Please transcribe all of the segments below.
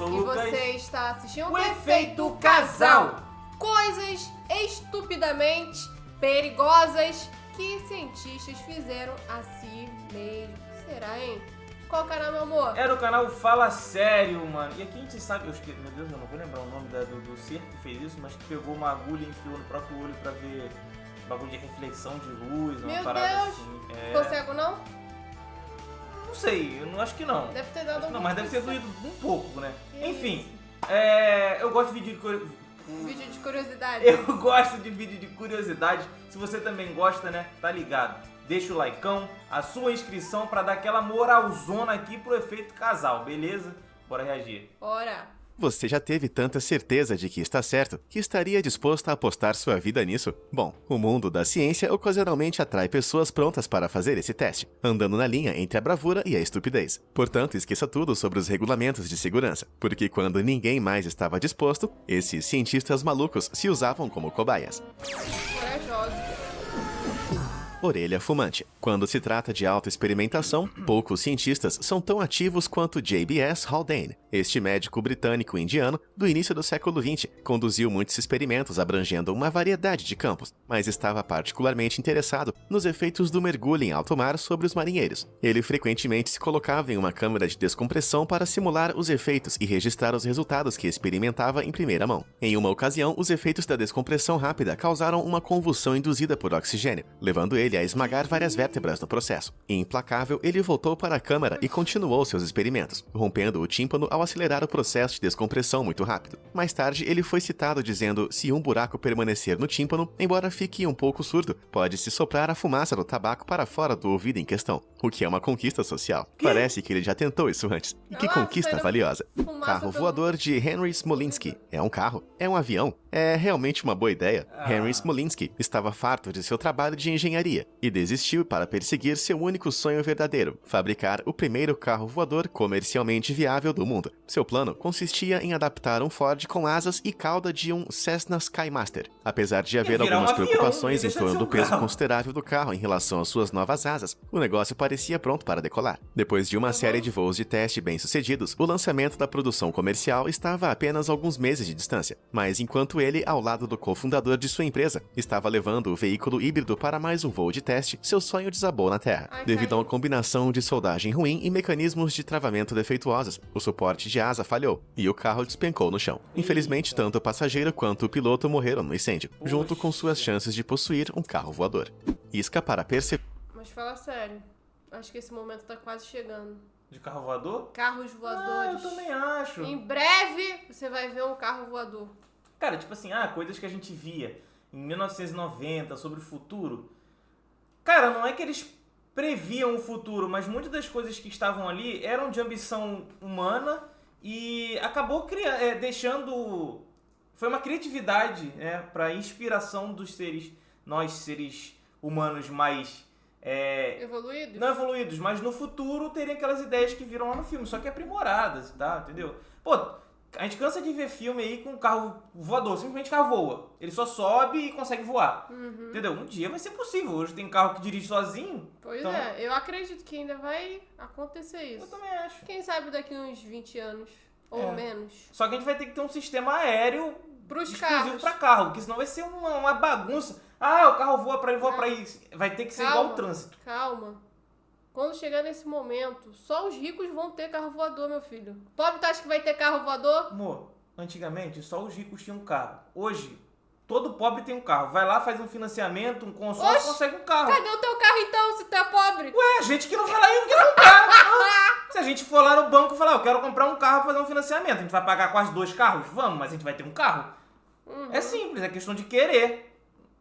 sou o E Lucas. você está assistindo O Efeito Casal. Coisas estupidamente perigosas que cientistas fizeram a si mesmo. Será, hein? Qual canal, meu amor? Era o canal Fala Sério, mano. E aqui a gente sabe, meu Deus, eu não vou lembrar o nome do ser que fez isso, mas que pegou uma agulha e enfiou no próprio olho pra ver bagulho de reflexão de luz, uma Meu parada Deus. assim. Ficou cego, não? Não sei, eu não acho que não. Deve ter dado Não, algum mas deve ter tipo de- doído um pouco, né? Que Enfim, isso? eu gosto de vídeo de Vídeo de curiosidade. Eu gosto de vídeo de curiosidade. Se você também gosta, né? Tá ligado? Deixa o likeão, a sua inscrição pra dar aquela moralzona aqui pro Efeito Casal, beleza? Bora reagir. Ora. Você já teve tanta certeza de que está certo que estaria disposto a apostar sua vida nisso? Bom, o mundo da ciência ocasionalmente atrai pessoas prontas para fazer esse teste, andando na linha entre a bravura e a estupidez. Portanto, esqueça tudo sobre os regulamentos de segurança, porque quando ninguém mais estava disposto, esses cientistas malucos se usavam como cobaias. Corajoso. Orelha fumante. Quando se trata de autoexperimentação, poucos cientistas são tão ativos quanto J.B.S. Haldane. Este médico britânico-indiano, do início do século XX, conduziu muitos experimentos abrangendo uma variedade de campos, mas estava particularmente interessado nos efeitos do mergulho em alto mar sobre os marinheiros. Ele frequentemente se colocava em uma câmara de descompressão para simular os efeitos e registrar os resultados que experimentava em primeira mão. Em uma ocasião, os efeitos da descompressão rápida causaram uma convulsão induzida por oxigênio, levando ele a esmagar várias vértebras no processo. Implacável, ele voltou para a câmara e continuou seus experimentos, rompendo o tímpano ao acelerar o processo de descompressão muito rápido. Mais tarde, ele foi citado dizendo: se um buraco permanecer no tímpano, embora fique um pouco surdo, pode-se soprar a fumaça do tabaco para fora do ouvido em questão, o que é uma conquista social. Parece que ele já tentou isso antes. E que Ah lá, conquista saindo valiosa. fumaça Carro pelo- voador de Henry Smolinski. É um carro? É um avião? É realmente uma boa ideia. Henry Smolinski estava farto de seu trabalho de engenharia e desistiu para perseguir seu único sonho verdadeiro: fabricar o primeiro carro voador comercialmente viável do mundo. Seu plano consistia em adaptar um Ford com asas e cauda de um Cessna Skymaster. Apesar de haver virar um algumas avião, preocupações ia em deixar de torno ser do um peso carro. considerável do carro em relação às suas novas asas, o negócio parecia pronto para decolar. Depois de uma série de voos de teste bem-sucedidos, o lançamento da produção comercial estava a apenas alguns meses de distância. Mas enquanto ele, ao lado do cofundador de sua empresa, estava levando o veículo híbrido para mais um voo de teste, seu sonho desabou na Terra. Ai, Devido a caiu. uma combinação de soldagem ruim e mecanismos de travamento defeituosos, o suporte de asa falhou e o carro despencou no chão. Infelizmente, tanto o passageiro quanto o piloto morreram no incêndio, junto com suas chances de possuir um carro voador. Isca para perceber. Mas fala sério. Acho que esse momento tá quase chegando. De carro voador? Carros Ah, voadores. eu também acho. Em breve você vai ver um carro voador. Cara, tipo assim, coisas que a gente via em 1990 sobre o futuro. Cara, não é que eles previam o futuro, mas muitas das coisas que estavam ali eram de ambição humana e acabou deixando... Foi uma criatividade, né, para inspiração dos seres, nós seres humanos mais... Evoluídos? Não evoluídos, mas no futuro teriam aquelas ideias que viram lá no filme, só que aprimoradas, tá? Entendeu? Pô, a gente cansa de ver filme aí com um carro voador, simplesmente o carro voa. Ele só sobe e consegue voar. Entendeu? Um dia vai ser possível. Hoje tem carro que dirige sozinho. Pois então, é, eu acredito que ainda vai acontecer Eu isso. também acho. Quem sabe daqui uns 20 anos. Ou menos. Só que a gente vai ter que ter um sistema aéreo Pros exclusivo carros. pra carro, porque senão vai ser uma bagunça. O carro voa pra ir, voa pra ir. Vai ter que ser igual o trânsito. Calma. Quando chegar nesse momento, só os ricos vão ter carro voador, meu filho. Pobre, tu acha que vai ter carro voador? Amor, antigamente só os ricos tinham carro. Hoje, todo pobre tem um carro. Vai lá, faz um financiamento, um consórcio, Oxe, consegue um carro. Cadê o teu carro então, se tu é pobre? Ué, gente que não vai lá e não quer comprar. Se a gente for lá no banco e falar, eu quero comprar um carro pra fazer um financiamento, a gente vai pagar quase 2 carros? Vamos, mas a gente vai ter um carro? É simples, é questão de querer.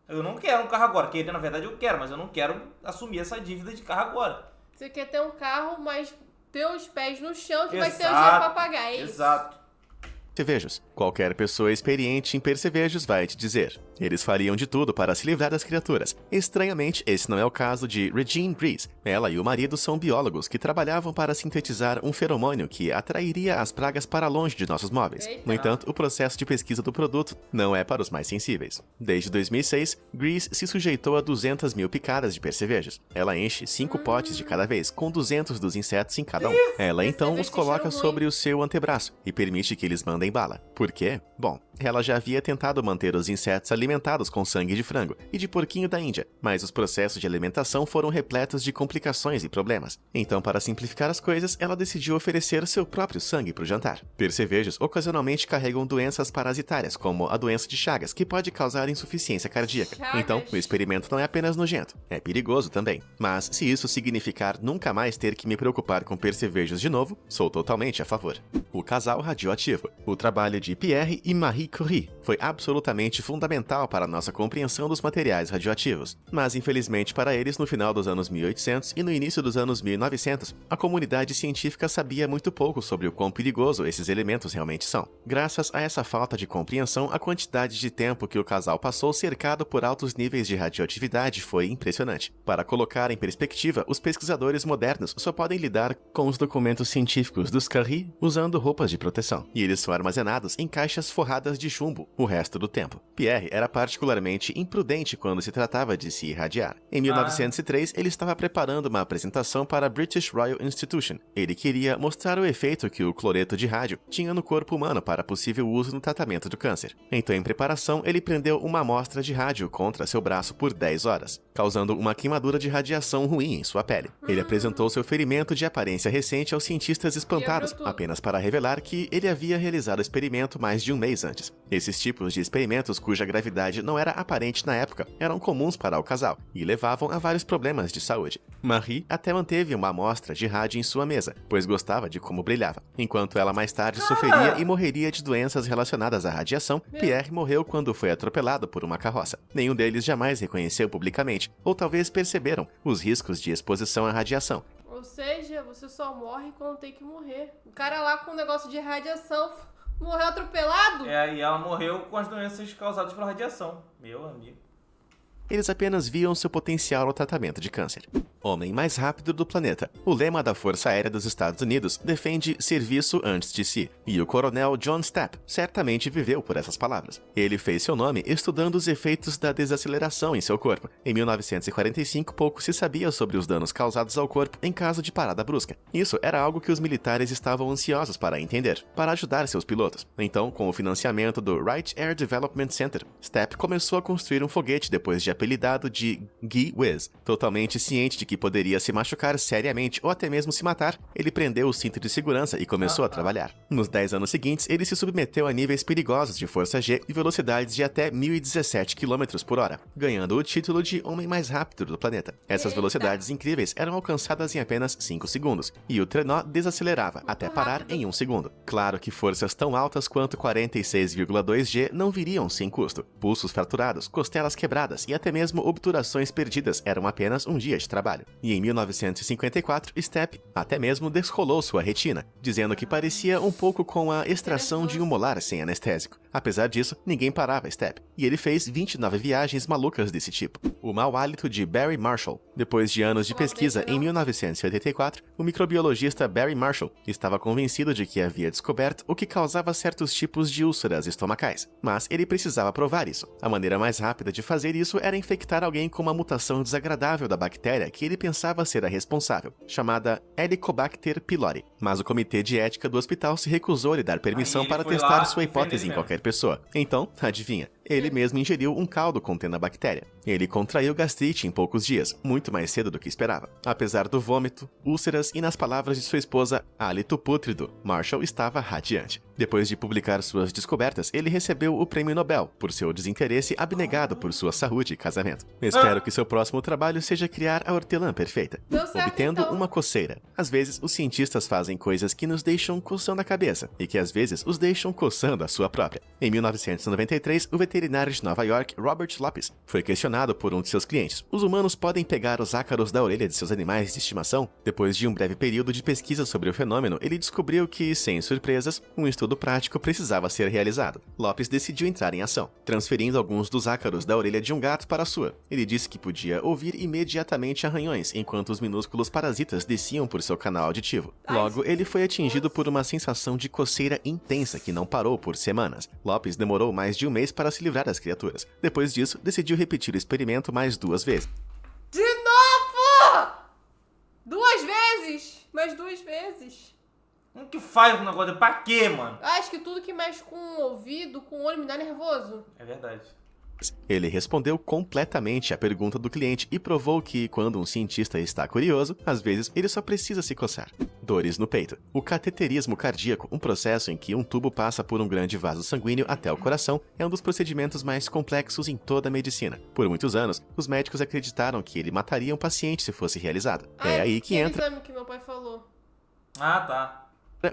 Eu não quero um carro agora. Querer, na verdade, eu quero, mas eu não quero assumir essa dívida de carro agora. Você quer ter um carro, mas ter os pés no chão que vai ter o Exato, dinheiro pra pagar, é isso? Exato. Percevejos. Qualquer pessoa experiente em percevejos vai te dizer: Eles fariam de tudo para se livrar das criaturas. Estranhamente, esse não é o caso de Regine Breeze. Ela e o marido são biólogos que trabalhavam para sintetizar um feromônio que atrairia as pragas para longe de nossos móveis. Eita. No entanto, o processo de pesquisa do produto não é para os mais sensíveis. Desde 2006, Breeze se sujeitou a 200 mil picadas de percevejos. Ela enche 5 potes de cada vez, com 200 dos insetos em cada um. Ela então os coloca sobre o seu antebraço e permite que eles mandem bala. Por quê? Bom, ela já havia tentado manter os insetos alimentados com sangue de frango e de porquinho da Índia, mas os processos de alimentação foram repletos de complicações e problemas. Então, para simplificar as coisas, ela decidiu oferecer seu próprio sangue para o jantar. Percevejos ocasionalmente carregam doenças parasitárias, como a doença de Chagas, que pode causar insuficiência cardíaca. Chagas. Então, o experimento não é apenas nojento, é perigoso também. Mas, se isso significar nunca mais ter que me preocupar com percevejos de novo, sou totalmente a favor. O casal radioativo. O trabalho de Pierre e Marie Curie foi absolutamente fundamental para a nossa compreensão dos materiais radioativos. Mas, infelizmente para eles, no final dos anos 1800 e no início dos anos 1900, a comunidade científica sabia muito pouco sobre o quão perigoso esses elementos realmente são. Graças a essa falta de compreensão, a quantidade de tempo que o casal passou cercado por altos níveis de radioatividade foi impressionante. Para colocar em perspectiva, os pesquisadores modernos só podem lidar com os documentos científicos dos Curie usando roupas de proteção, e eles são armazenados em caixas forradas de chumbo o resto do tempo. Pierre era particularmente imprudente quando se tratava de se irradiar. Em 1903, ele estava preparando uma apresentação para a British Royal Institution. Ele queria mostrar o efeito que o cloreto de rádio tinha no corpo humano para possível uso no tratamento do câncer. Então, em preparação, ele prendeu uma amostra de rádio contra seu braço por 10 horas, causando uma queimadura de radiação ruim em sua pele. Ele apresentou seu ferimento de aparência recente aos cientistas espantados, apenas para revelar que ele havia realizado o experimento mais de um mês antes. Esses tipos de experimentos cuja gravidade não era aparente na época eram comuns para o casal e levavam a vários problemas de saúde. Marie até manteve uma amostra de rádio em sua mesa, pois gostava de como brilhava. Enquanto ela mais tarde sofreria e morreria de doenças relacionadas à radiação, Pierre morreu quando foi atropelado por uma carroça. Nenhum deles jamais reconheceu publicamente, ou talvez perceberam, os riscos de exposição à radiação. Ou seja, você só morre quando tem que morrer. O cara lá com um negócio de radiação morreu atropelado? E ela morreu com as doenças causadas pela radiação. Meu amigo. Eles apenas viam seu potencial no tratamento de câncer. Homem mais rápido do planeta. O lema da Força Aérea dos Estados Unidos defende serviço antes de si, e o coronel John Stapp certamente viveu por essas palavras. Ele fez seu nome estudando os efeitos da desaceleração em seu corpo. Em 1945, pouco se sabia sobre os danos causados ao corpo em caso de parada brusca. Isso era algo que os militares estavam ansiosos para entender, para ajudar seus pilotos. Então, com o financiamento do Wright Air Development Center, Stapp começou a construir um foguete depois de apelidado de Gee Whiz. Totalmente ciente de que poderia se machucar seriamente ou até mesmo se matar, ele prendeu o cinto de segurança e começou a trabalhar. Nos 10 anos seguintes, ele se submeteu a níveis perigosos de força G e velocidades de até 1.017 km por hora, ganhando o título de homem mais rápido do planeta. Essas velocidades incríveis eram alcançadas em apenas 5 segundos, e o trenó desacelerava até parar em 1 segundo. Claro que forças tão altas quanto 46,2 G não viriam sem custo. Pulsos fraturados, costelas quebradas e até mesmo obturações perdidas eram apenas um dia de trabalho. E em 1954, Stapp até mesmo descolou sua retina, dizendo que parecia um pouco com a extração de um molar sem anestésico. Apesar disso, ninguém parava Stapp, e ele fez 29 viagens malucas desse tipo. O mau hálito de Barry Marshall. Depois de anos de pesquisa, em 1984, o microbiologista Barry Marshall estava convencido de que havia descoberto o que causava certos tipos de úlceras estomacais, mas ele precisava provar isso. A maneira mais rápida de fazer isso era infectar alguém com uma mutação desagradável da bactéria que ele pensava ser a responsável, chamada Helicobacter pylori. Mas o comitê de ética do hospital se recusou a lhe dar permissão para testar sua hipótese em qualquer pessoa. Então, adivinha? Ele mesmo ingeriu um caldo contendo a bactéria. Ele contraiu gastrite em poucos dias, muito mais cedo do que esperava. Apesar do vômito, úlceras e, nas palavras de sua esposa, hálito pútrido, Marshall estava radiante. Depois de publicar suas descobertas, ele recebeu o Prêmio Nobel por seu desinteresse abnegado por sua saúde e casamento. Espero que seu próximo trabalho seja criar a hortelã perfeita, obtendo uma coceira. Às vezes, os cientistas fazem coisas que nos deixam coçando a cabeça, e que às vezes os deixam coçando a sua própria. Em 1993, o veterinário de Nova York, Robert Lopes, foi questionado por um de seus clientes. Os humanos podem pegar os ácaros da orelha de seus animais de estimação? Depois de um breve período de pesquisa sobre o fenômeno, ele descobriu que, sem surpresas, um estudo estudo prático precisava ser realizado. Lopes decidiu entrar em ação, transferindo alguns dos ácaros da orelha de um gato para a sua. Ele disse que podia ouvir imediatamente arranhões enquanto os minúsculos parasitas desciam por seu canal auditivo. Logo, ele foi atingido por uma sensação de coceira intensa que não parou por semanas. Lopes demorou mais de um mês para se livrar das criaturas. Depois disso, decidiu repetir o experimento mais 2 vezes. De novo! 2 vezes! Mais 2 vezes. Como que faz um negócio? Pra quê, mano? Acho que tudo que mexe com o ouvido, com o olho, me dá nervoso. É verdade. Ele respondeu completamente à pergunta do cliente e provou que, quando um cientista está curioso, às vezes ele só precisa se coçar. Dores no peito. O cateterismo cardíaco, um processo em que um tubo passa por um grande vaso sanguíneo até o coração, é um dos procedimentos mais complexos em toda a medicina. Por muitos anos, os médicos acreditaram que ele mataria um paciente se fosse realizado. É aí que entra... exame que meu pai falou. Ah, tá.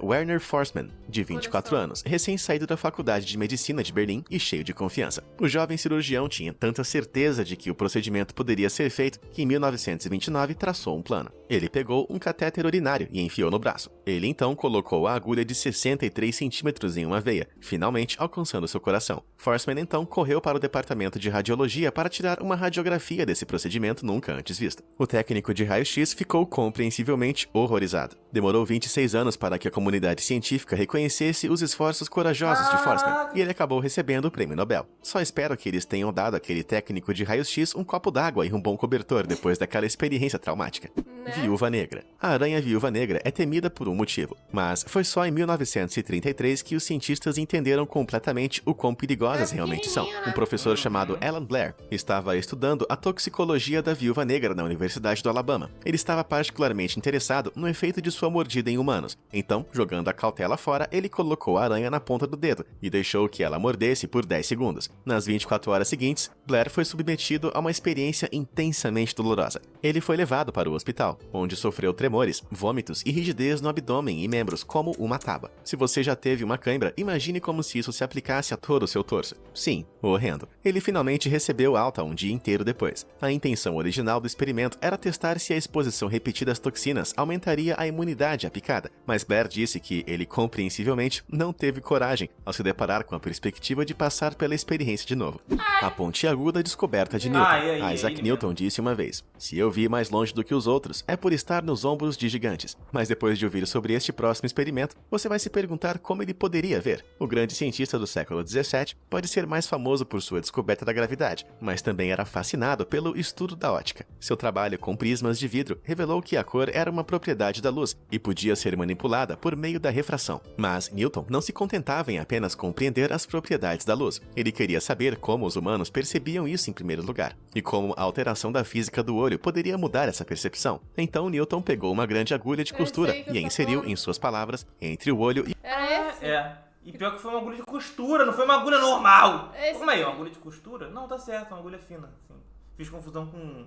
Werner Forssmann, de 24 anos, recém-saído da Faculdade de Medicina de Berlim e cheio de confiança. O jovem cirurgião tinha tanta certeza de que o procedimento poderia ser feito que em 1929 traçou um plano. Ele pegou um catéter urinário e enfiou no braço. Ele então colocou a agulha de 63 centímetros em uma veia, finalmente alcançando seu coração. Forssmann então correu para o departamento de radiologia para tirar uma radiografia desse procedimento nunca antes visto. O técnico de raio-x ficou compreensivelmente horrorizado. Demorou 26 anos para que a comunidade científica reconhecesse os esforços corajosos de Forssmann, e ele acabou recebendo o prêmio Nobel. Só espero que eles tenham dado àquele técnico de raio-x um copo d'água e um bom cobertor depois daquela experiência traumática. Né? Viúva Negra. A aranha viúva negra é temida por um motivo, mas foi só em 1933 que os cientistas entenderam completamente o quão perigosas realmente são. Um professor chamado Alan Blair estava estudando a toxicologia da viúva negra na Universidade do Alabama. Ele estava particularmente interessado no efeito de sua mordida em humanos, então, jogando a cautela fora, ele colocou a aranha na ponta do dedo e deixou que ela mordesse por 10 segundos. Nas 24 horas seguintes, Blair foi submetido a uma experiência intensamente dolorosa. Ele foi levado para o hospital, onde sofreu tremores, vômitos e rigidez no abdômen e membros, como uma tábua. Se você já teve uma cãibra, imagine como se isso se aplicasse a todo o seu torso. Sim, horrendo. Ele finalmente recebeu alta um dia inteiro depois. A intenção original do experimento era testar se a exposição repetida às toxinas aumentaria a imunidade à picada, mas Blair disse que ele compreensivelmente não teve coragem ao se deparar com a perspectiva de passar pela experiência de novo. A pontiaguda descoberta de Newton. Isaac Newton disse uma vez: "Se eu vi mais longe do que os outros, é por estar nos ombros de gigantes." Mas depois de ouvir sobre este próximo experimento, você vai se perguntar como ele poderia ver. O grande cientista do século XVII pode ser mais famoso por sua descoberta da gravidade, mas também era fascinado pelo estudo da ótica. Seu trabalho com prismas de vidro revelou que a cor era uma propriedade da luz e podia ser manipulada por meio da refração. Mas Newton não se contentava em apenas compreender as propriedades da luz. Ele queria saber como os humanos percebiam isso em primeiro lugar, e como a alteração da física do olho poderia mudar essa percepção. Então Newton pegou uma grande agulha de costura e a inseriu, em suas palavras, entre o olho e... Era esse? É. E pior que foi uma agulha de costura, não foi uma agulha normal. Esse Como aí, uma agulha de costura? Não, tá certo, uma agulha fina. Assim. Fiz confusão com...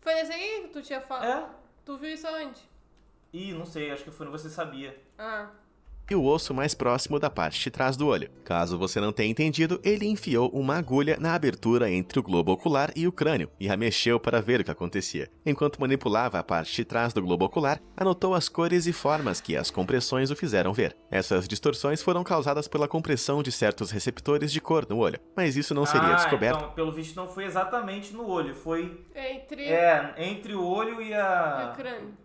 Foi nesse aí que tu tinha falado? É? Tu viu isso onde? Ih, não sei, acho que foi no Você Sabia. Ah. e o osso mais próximo da parte de trás do olho. Caso você não tenha entendido, ele enfiou uma agulha na abertura entre o globo ocular e o crânio e a mexeu para ver o que acontecia. Enquanto manipulava a parte de trás do globo ocular, anotou as cores e formas que as compressões o fizeram ver. Essas distorções foram causadas pela compressão de certos receptores de cor no olho, mas isso não seria descoberto. Então, pelo visto não foi exatamente no olho, foi entre o olho e o crânio.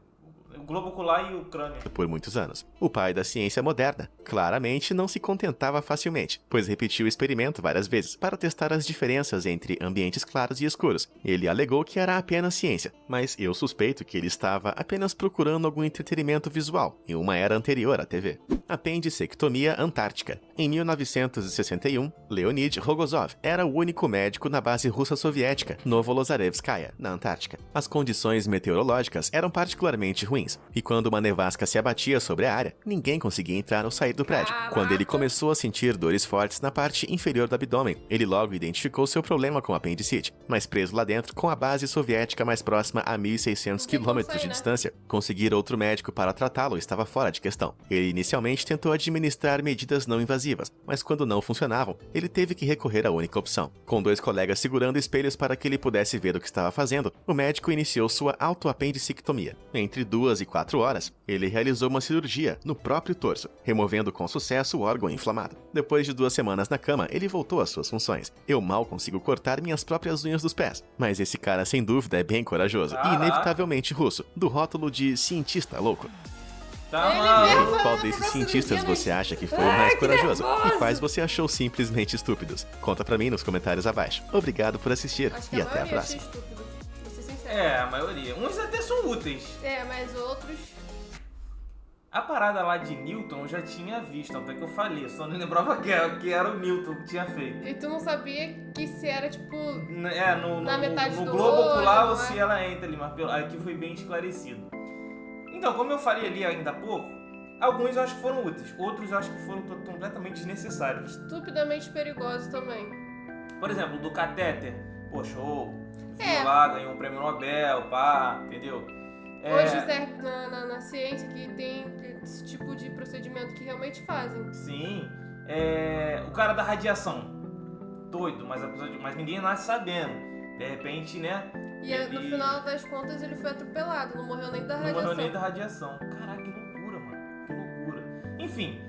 O globo ocular e o crânio. Por muitos anos. O pai da ciência moderna claramente não se contentava facilmente, pois repetiu o experimento várias vezes para testar as diferenças entre ambientes claros e escuros. Ele alegou que era apenas ciência, mas eu suspeito que ele estava apenas procurando algum entretenimento visual em uma era anterior à TV. Apendicectomia antártica. Em 1961, Leonid Rogozov era o único médico na base russa soviética Novolozarevskaya, na Antártica. As condições meteorológicas eram particularmente ruins, e quando uma nevasca se abatia sobre a área, ninguém conseguia entrar ou sair do prédio. Quando ele começou a sentir dores fortes na parte inferior do abdômen, ele logo identificou seu problema com apendicite, mas preso lá dentro com a base soviética mais próxima a 1.600 quilômetros de distância, conseguir outro médico para tratá-lo estava fora de questão. Ele inicialmente tentou administrar medidas não invasivas, mas quando não funcionavam, ele teve que recorrer à única opção. Com 2 colegas segurando espelhos para que ele pudesse ver o que estava fazendo, o médico iniciou sua autoapendicectomia. Entre 2 2 e 4 horas, ele realizou uma cirurgia no próprio torso, removendo com sucesso o órgão inflamado. Depois de 2 semanas na cama, ele voltou às suas funções. Eu mal consigo cortar minhas próprias unhas dos pés. Mas esse cara, sem dúvida, é bem corajoso e inevitavelmente russo, do rótulo de cientista louco. Tá maluco. Qual desses cientistas você acha que foi o mais corajoso? E quais você achou simplesmente estúpidos? Conta pra mim nos comentários abaixo. Obrigado por assistir Acho que e a até a maioria achei próxima. estúpido. Vou ser sincero. É, a maioria. Uns até são úteis. É, mas outros... A parada lá de Newton eu já tinha visto, até que eu falei, só não lembrava que era o Newton que tinha feito. E tu não sabia que se era, tipo... No metade no do globo olho, ocular não ou é? se ela entra ali, mas aqui foi bem esclarecido. Então, como eu falei ali ainda há pouco, alguns eu acho que foram úteis, outros eu acho que foram completamente desnecessários. Estupidamente perigoso também. Por exemplo, do catéter, pô, show, É. viu lá, ganhou um prêmio Nobel, pá, entendeu? Hoje serve na ciência que tem esse tipo de procedimento que realmente fazem. Sim, o cara da radiação, doido, mas ninguém nasce sabendo. De repente, né? E no final das contas ele foi atropelado, não morreu nem da Não radiação. morreu nem da radiação. Caraca, que loucura, mano. Que loucura. Enfim,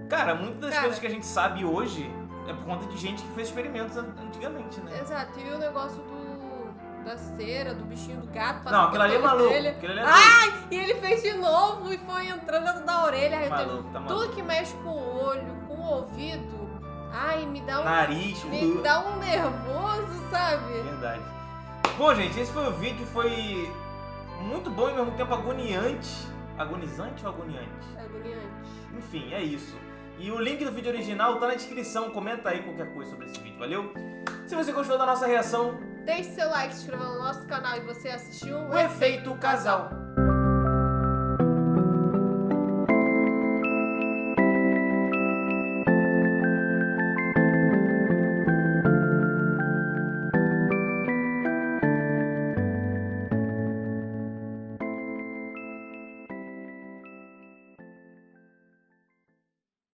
cara, muitas das coisas que a gente sabe hoje é por conta de gente que fez experimentos antigamente, né? Exato, e o negócio da cera, do bichinho do gato. Não, aquilo ali é maluco. Orelha. Aquilo ali é Ai, e ele fez de novo e foi entrando dentro da orelha. Aí Maluco, tá maluco. tudo que mexe com o olho, com o ouvido, ai, me dá Nariz, me dá um nervoso, sabe? Verdade. Bom, gente, esse foi o vídeo, foi muito bom e ao mesmo tempo agoniante. Agonizante ou agoniante? Agoniante. Enfim, é isso. E o link do vídeo original tá na descrição, comenta aí qualquer coisa sobre esse vídeo, valeu? Se você gostou da nossa reação, Deixe seu like, se inscreva no nosso canal e você assistiu o Efeito Casal.